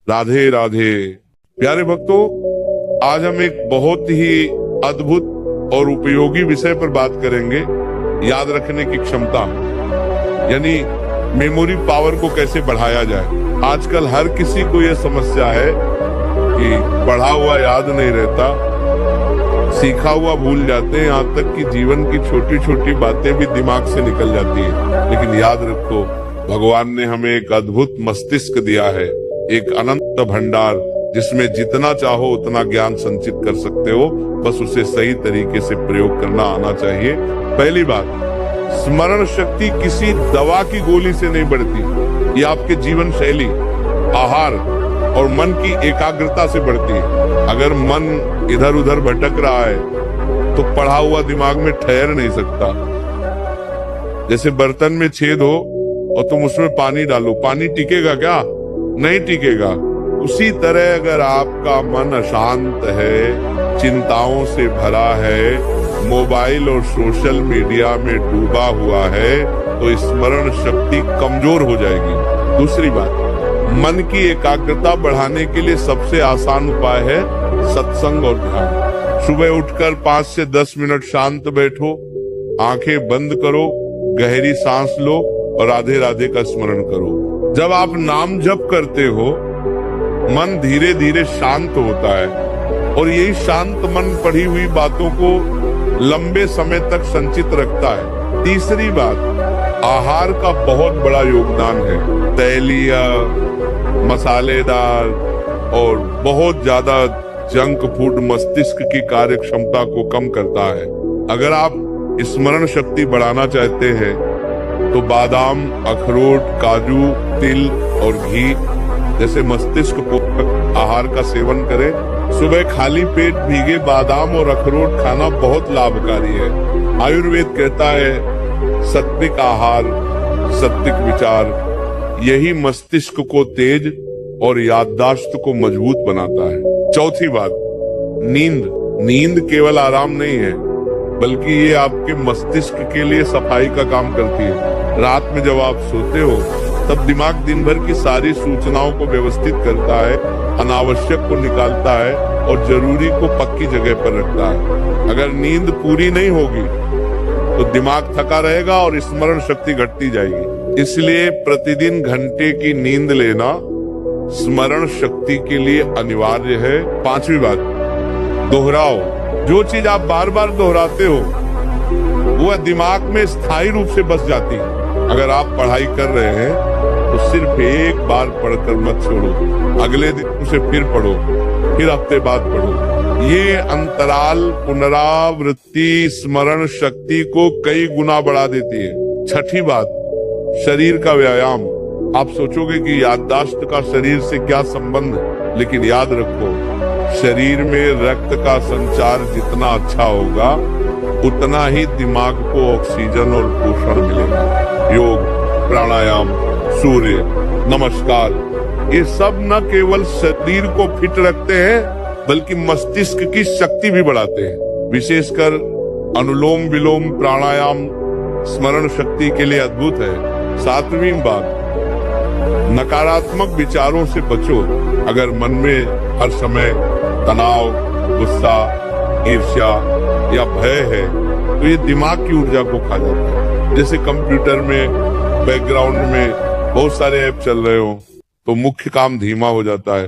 राधे राधे। प्यारे भक्तों, आज हम एक बहुत ही अद्भुत और उपयोगी विषय पर बात करेंगे। याद रखने की क्षमता, यानी मेमोरी पावर को कैसे बढ़ाया जाए। आजकल हर किसी को यह समस्या है कि पढ़ा हुआ याद नहीं रहता, सीखा हुआ भूल जाते हैं, यहाँ तक कि जीवन की छोटी छोटी बातें भी दिमाग से निकल जाती है। लेकिन याद रखो, भगवान ने हमें एक अद्भुत मस्तिष्क दिया है, एक अनंत भंडार, जिसमें जितना चाहो उतना ज्ञान संचित कर सकते हो। बस उसे सही तरीके से प्रयोग करना आना चाहिए। पहली बात, स्मरण शक्ति किसी दवा की गोली से नहीं बढ़ती, ये आपके जीवन शैली, आहार और मन की एकाग्रता से बढ़ती है। अगर मन इधर उधर भटक रहा है तो पढ़ा हुआ दिमाग में ठहर नहीं सकता। जैसे बर्तन में छेद हो और तुम उसमें पानी डालो, पानी टिकेगा क्या? नहीं टिकेगा। उसी तरह अगर आपका मन अशांत है, चिंताओं से भरा है, मोबाइल और सोशल मीडिया में डूबा हुआ है, तो स्मरण शक्ति कमजोर हो जाएगी। दूसरी बात, मन की एकाग्रता बढ़ाने के लिए सबसे आसान उपाय है सत्संग और ध्यान। सुबह उठकर 5 से 10 मिनट शांत बैठो, आंखें बंद करो, गहरी सांस लो और राधे राधे का स्मरण करो। जब आप नाम जप करते हो, मन धीरे धीरे शांत होता है और यही शांत मन पढ़ी हुई बातों को लंबे समय तक संचित रखता है। तीसरी बात, आहार का बहुत बड़ा योगदान है। तैलीय, मसालेदार और बहुत ज्यादा जंक फूड मस्तिष्क की कार्य क्षमता को कम करता है। अगर आप स्मरण शक्ति बढ़ाना चाहते हैं तो बादाम, अखरोट, काजू, तिल और घी जैसे मस्तिष्क पोषक आहार का सेवन करें। सुबह खाली पेट भीगे बादाम और अखरोट खाना बहुत लाभकारी है। आयुर्वेद कहता है सात्विक आहार, सात्विक विचार, यही मस्तिष्क को तेज और याददाश्त को मजबूत बनाता है। चौथी बात, नींद केवल आराम नहीं है, बल्कि ये आपके मस्तिष्क के लिए सफाई का काम करती है। रात में जब आप सोते हो तब दिमाग दिन भर की सारी सूचनाओं को व्यवस्थित करता है, अनावश्यक को निकालता है और जरूरी को पक्की जगह पर रखता है। अगर नींद पूरी नहीं होगी तो दिमाग थका रहेगा और स्मरण शक्ति घटती जाएगी। इसलिए प्रतिदिन घंटे की नींद लेना स्मरण शक्ति के लिए अनिवार्य है। पांचवी बात, दोहराओ। जो चीज आप बार बार दोहराते हो वह दिमाग में स्थायी रूप से बस जाती है। अगर आप पढ़ाई कर रहे हैं तो सिर्फ एक बार पढ़कर मत छोड़ो, अगले दिन उसे फिर पढ़ो, फिर हफ्ते बाद पढ़ो। ये अंतराल पुनरावृत्ति स्मरण शक्ति को कई गुना बढ़ा देती है। छठी बात, शरीर का व्यायाम। आप सोचोगे कि याददाश्त का शरीर से क्या संबंध है, लेकिन याद रखो, शरीर में रक्त का संचार जितना अच्छा होगा उतना ही दिमाग को ऑक्सीजन और पोषण मिलेगा। योग, प्राणायाम, सूर्य नमस्कार, ये सब न केवल शरीर को फिट रखते हैं बल्कि मस्तिष्क की शक्ति भी बढ़ाते हैं। विशेषकर अनुलोम विलोम प्राणायाम स्मरण शक्ति के लिए अद्भुत है। सातवीं बात, नकारात्मक विचारों से बचो। अगर मन में हर समय तनाव, गुस्सा, ईर्ष्या या भय है तो ये दिमाग की ऊर्जा को खा जाता है। जैसे कंप्यूटर में बैकग्राउंड में बहुत सारे ऐप चल रहे हो तो मुख्य काम धीमा हो जाता है।